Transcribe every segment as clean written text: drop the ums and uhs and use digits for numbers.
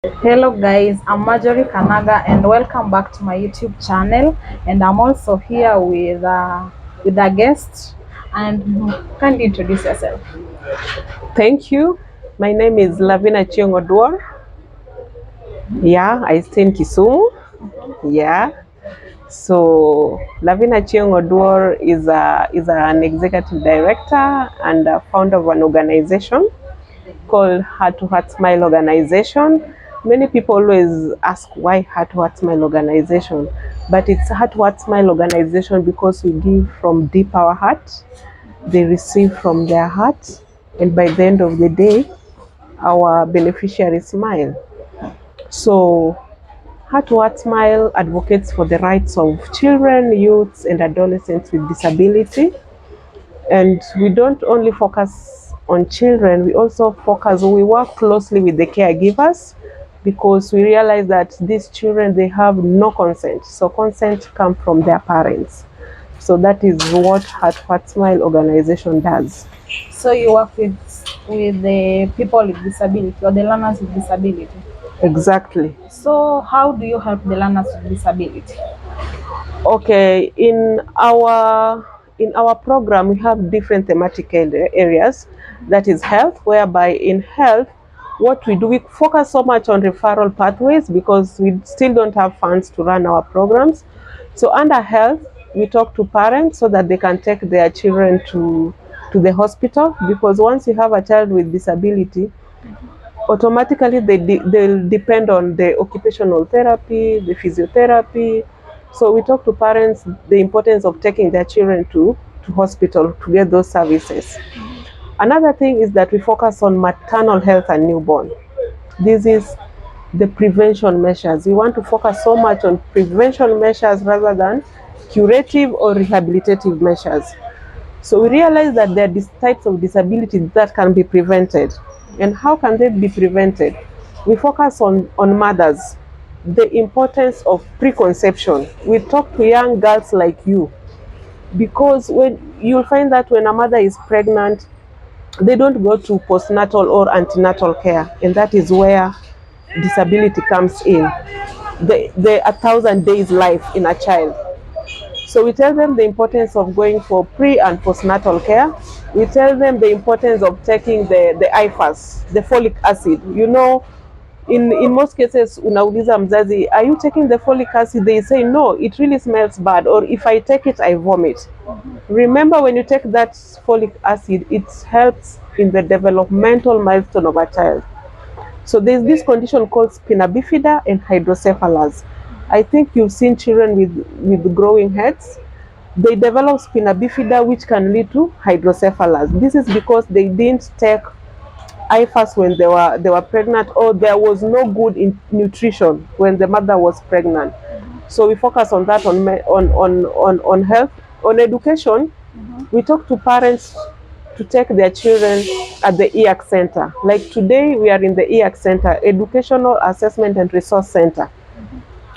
Hello guys, I'm Marjorie Kanaga and welcome back to my YouTube channel. And I'm also here with a guest. And kindly introduce yourself. Thank you. My name is Lavina Chiongodwar. Yeah, I stay in Kisumu. Yeah. So Lavina Chiongodwar is an executive director and a founder of an organization called Heart to Heart Smile Organization. Many people always ask why Heart to Heart Smile Organization, but it's Heart to Heart Smile Organization because we give from deep our heart, they receive from their heart, and by the end of the day, our beneficiaries smile. So, Heart to Heart Smile advocates for the rights of children, youths, and adolescents with disability. And we don't only focus on children, we work closely with the caregivers because we realize that these children, they have no consent. So consent comes from their parents. So that is what Heart to Heart Smile organization does. So you work with the people with disability or the learners with disability. Exactly. So how do you help the learners with disability? Okay, in our program we have different thematic areas. That is health, whereby in health, what we do, we focus so much on referral pathways because we still don't have funds to run our programs. So under health, we talk to parents so that they can take their children to the hospital, because once you have a child with disability, automatically they'll depend on the occupational therapy, the physiotherapy. So we talk to parents the importance of taking their children to hospital to get those services. Another thing is that we focus on maternal health and newborn. This is the prevention measures. We want to focus so much on prevention measures rather than curative or rehabilitative measures. So we realize that there are these types of disabilities that can be prevented. And how can they be prevented? We focus on mothers, the importance of preconception. We talk to young girls like you, because when you'll find that when a mother is pregnant, they don't go to postnatal or antenatal care, and that is where disability comes in. The 1,000 days life in a child. So we tell them the importance of going for pre and postnatal care. We tell them the importance of taking the IFAS, the folic acid. You know, in most cases, unauliza mzazi, are you taking the folic acid? They say, no, it really smells bad. Or if I take it, I vomit. Remember, when you take that folic acid, it helps in the developmental milestone of a child. So there's this condition called spina bifida and hydrocephalus. I think you've seen children with growing heads. They develop spina bifida, which can lead to hydrocephalus. This is because they didn't take IFAS when they were pregnant, or there was no good nutrition when the mother was pregnant. So we focus on that, on health, on education. We talk to parents to take their children at the EAC center. Like today, we are in the EAC center, Educational Assessment and Resource Center,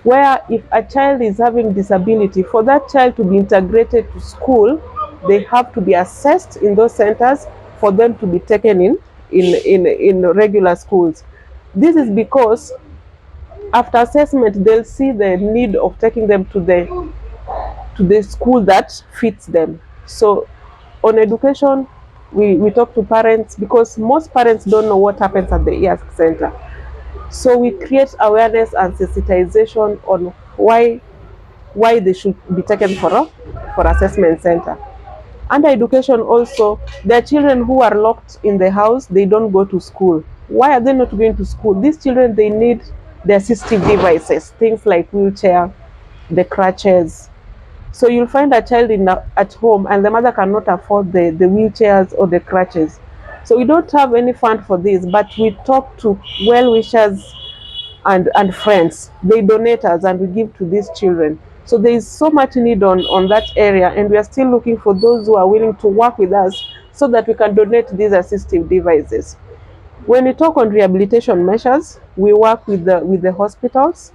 where if a child is having disability, for that child to be integrated to school, they have to be assessed in those centers for them to be taken in regular schools. This is because after assessment, they'll see the need of taking them to the school that fits them. So on education, we talk to parents because most parents don't know what happens at the EASC center. So we create awareness and sensitization on why they should be taken for assessment center. Under education also, there are children who are locked in the house, they don't go to school. Why are they not going to school? These children, they need the assistive devices, things like wheelchair, the crutches. So you'll find a child at home and the mother cannot afford the wheelchairs or the crutches. So we don't have any fund for this, but we talk to well wishers and friends. They donate us and we give to these children. So there is so much need on that area, and we are still looking for those who are willing to work with us so that we can donate these assistive devices. When we talk on rehabilitation measures, we work with the hospitals,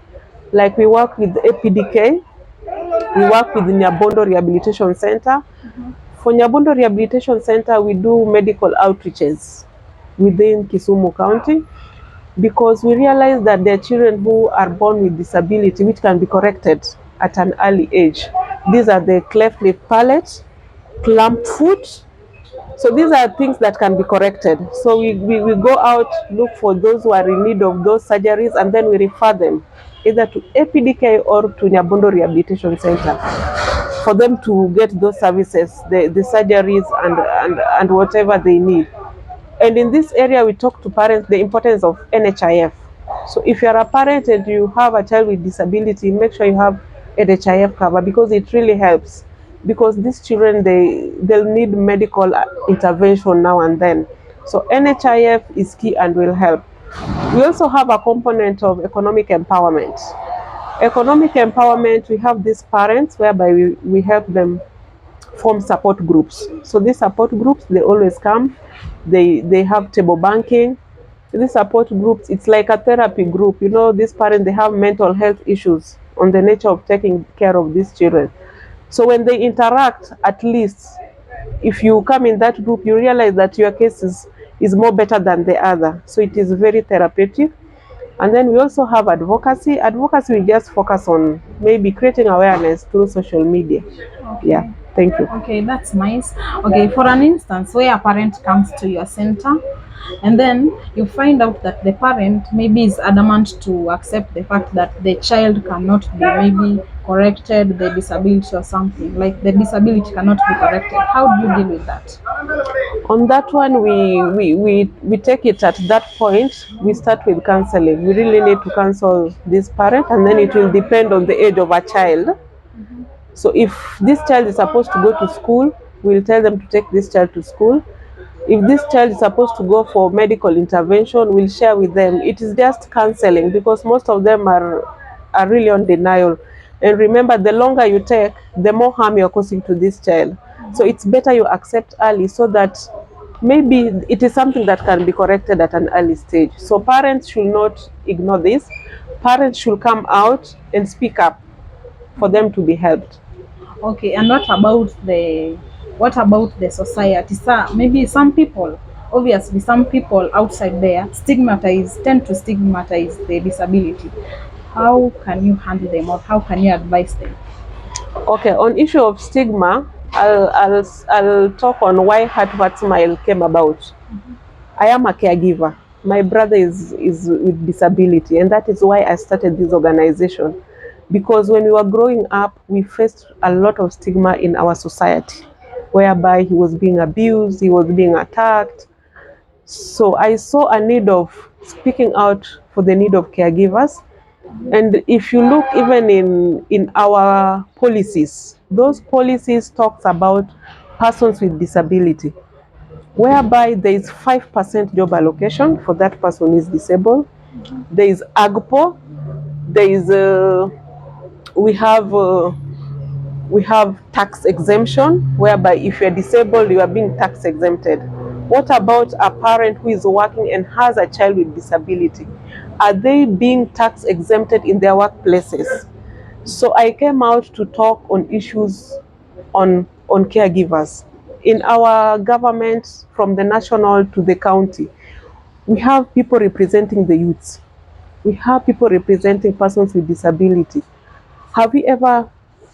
like we work with APDK, we work with Nyabondo Rehabilitation Center. For Nyabondo Rehabilitation Center, we do medical outreaches within Kisumu County. because we realize that there are children who are born with disability which can be corrected at an early age. These are the cleft lip palate, clump foot. So these are things that can be corrected. So we go out, look for those who are in need of those surgeries, and then we refer them either to APDK or to Nyabondo Rehabilitation Center for them to get those services, the surgeries and whatever they need. And in this area, we talk to parents the importance of NHIF. So if you are a parent and you have a child with disability, make sure you have NHIF cover because it really helps. Because these children, they'll need medical intervention now and then. So NHIF is key and will help. We also have a component of economic empowerment. Economic empowerment, we have these parents whereby we help them form support groups. So these support groups, they always come, they have table banking. These support groups, it's like a therapy group. You know, these parents, they have mental health issues on the nature of taking care of these children. So when they interact, at least if you come in that group, you realize that your case is more better than the other. So it is very therapeutic. And then we also have advocacy. Advocacy, we just focus on maybe creating awareness through social media. Yeah, Okay. thank you. Okay, that's nice. Okay, for an instance where a parent comes to your center and then you find out that the parent maybe is adamant to accept the fact that the child cannot be maybe corrected, the disability or something, like the disability cannot be corrected. How do you deal with that? On that one, we take it at that point. We start with counseling. We really need to counsel this parent, and then it will depend on the age of a child. So if this child is supposed to go to school, we'll tell them to take this child to school. If this child is supposed to go for medical intervention, we'll share with them. It is just counseling because most of them are really on denial. And remember, the longer you take, the more harm you're causing to this child. So it's better you accept early so that maybe it is something that can be corrected at an early stage. So parents should not ignore this. Parents should come out and speak up for them to be helped. Okay, and what about the society? So maybe some people, obviously some people outside there tend to stigmatize the disability. How can you handle them or how can you advise them? Okay, on issue of stigma, I'll talk on why Heart Smile came about. I am a caregiver. My brother is with disability, and that is why I started this organization. Because when we were growing up, we faced a lot of stigma in our society, whereby he was being abused, he was being attacked. So I saw a need of speaking out for the need of caregivers. And if you look even in our policies, those policies talks about persons with disability, whereby there is 5% job allocation for that person who is disabled. There is AGPO. There is we have tax exemption, whereby if you are disabled, you are being tax exempted. What about a parent who is working and has a child with disability? Are they being tax exempted in their workplaces? So I came out to talk on issues on caregivers. In our government, from the national to the county, we have people representing the youths. We have people representing persons with disability. Have you ever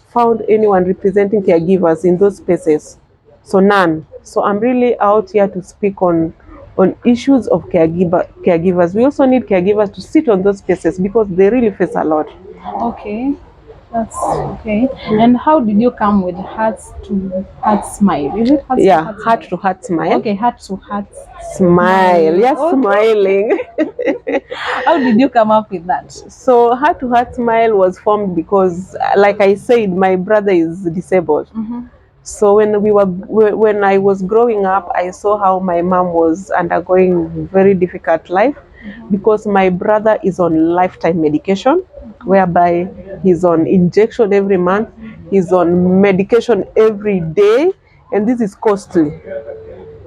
found anyone representing caregivers in those spaces? So none. So I'm really out here to speak on issues of caregivers. We also need caregivers to sit on those spaces because they really face a lot. Okay, that's okay. And how did you come with Hearts to Heart Smile? Is it Hearts to Yeah, Heart heart Smile? to heart smile. Okay, Heart to Heart Smile. Smile. Yes, Okay. smiling. How did you come up with that? So heart to heart smile was formed because, like I said, my brother is disabled. So when I was growing up, I saw how my mom was undergoing very difficult life because my brother is on lifetime medication, whereby he's on injection every month, he's on medication every day, and this is costly.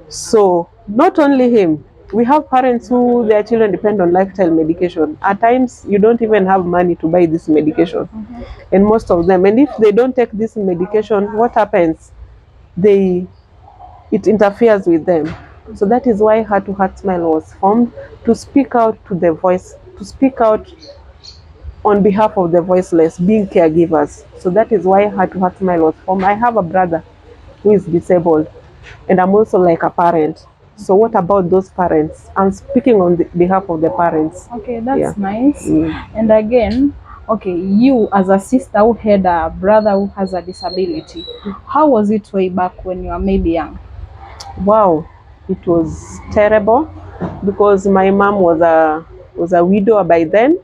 So not only him, we have parents who their children depend on lifetime medication. At times, you don't even have money to buy this medication, and most of them. And if they don't take this medication, what happens? They it interferes with them. So that is why Heart to Heart Smile was formed, to speak out to the voice, to speak out on behalf of the voiceless, being caregivers. So that is why Heart to Heart Smile was formed. I have a brother who is disabled, and I'm also like a parent. So what about those parents? I'm speaking on the behalf of the parents. Okay, that's Yeah. nice. And again, okay, you as a sister who had a brother who has a disability, how was it way back when you were maybe young? Wow, it was terrible because my mom was a widower by then.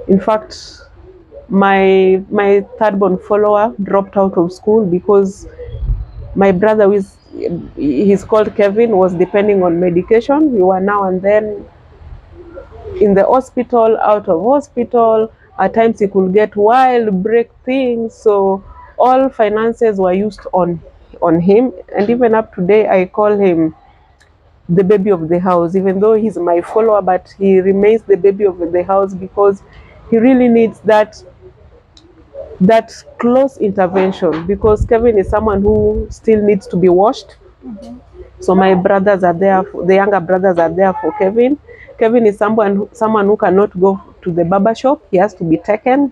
In fact, my third born follower dropped out of school because my brother, who is he's called Kevin, was depending on medication. We were now and then in the hospital, out of hospital. At times he could get wild, break things. So all finances were used on him. And even up today, I call him the baby of the house, even though he's my follower, but he remains the baby of the house because he really needs that close intervention, because Kevin is someone who still needs to be washed. So my brothers are there, the younger brothers are there for Kevin. Kevin is someone who cannot go to the barber shop. He has to be taken.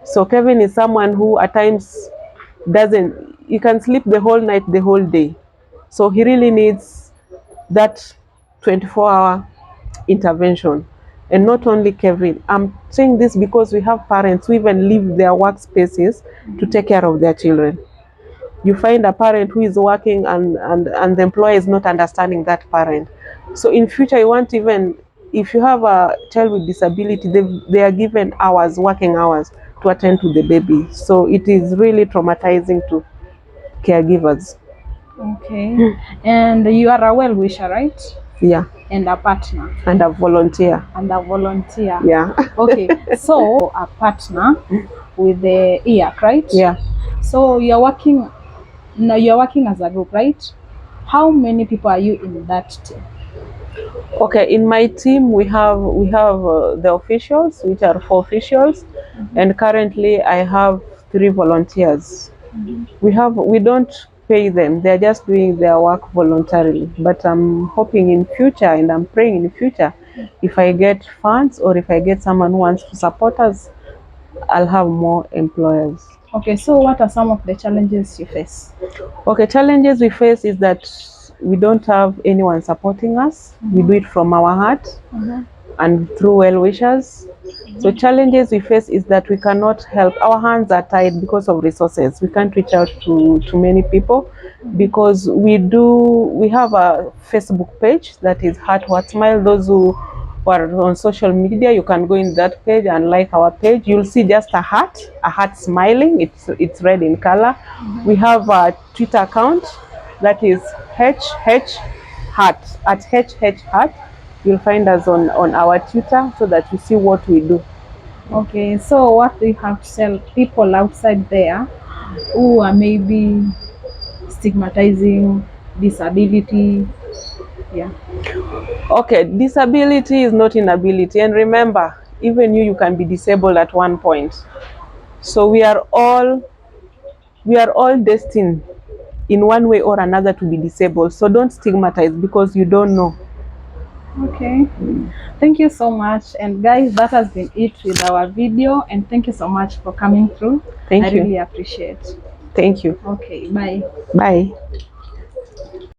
So Kevin is someone who at times he can sleep the whole night, the whole day. So he really needs that 24-hour intervention. And not only Kevin. I'm saying this because we have parents who even leave their workspaces to take care of their children. You find a parent who is working, and the employer is not understanding that parent. So in future, you want, even if you have a child with disability, they are given hours, working hours, to attend to the baby. So it is really traumatizing to caregivers. Okay. And you are a well wisher, right? Yeah. And a partner. And a volunteer. And a volunteer. Yeah. Okay. So a partner with the EAC, right? Yeah. So you're working as a group, right? How many people are you in that team? Okay, in my team we have the officials, which are 4 officials, and currently I have 3 volunteers. We don't pay them; they're just doing their work voluntarily. But I'm hoping in future, and I'm praying in future, if I get funds or if I get someone who wants to support us, I'll have more employers. Okay, so what are some of the challenges you face? Okay, challenges we face is that we don't have anyone supporting us. We do it from our heart and through well wishers. So challenges we face is that we cannot help. Our hands are tied because of resources. We can't reach out to many people because we have a Facebook page that is Heart What Smile. Those who are on social media, you can go in that page and like our page. You'll see just a heart smiling. It's red in color. We have a Twitter account that is HH Heart, at HH Heart. You'll find us on our Twitter so that you see what we do. Okay, so what do you have to tell people outside there who are maybe stigmatizing disability? Yeah. Okay, disability is not inability. And remember, even you can be disabled at one point. So we are all destined in one way or another to be disabled. So don't stigmatize because you don't know. Okay. Thank you so much. And guys, that has been it with our video. And thank you so much for coming through. Thank I you. really appreciate. Thank you. Okay, bye. Bye.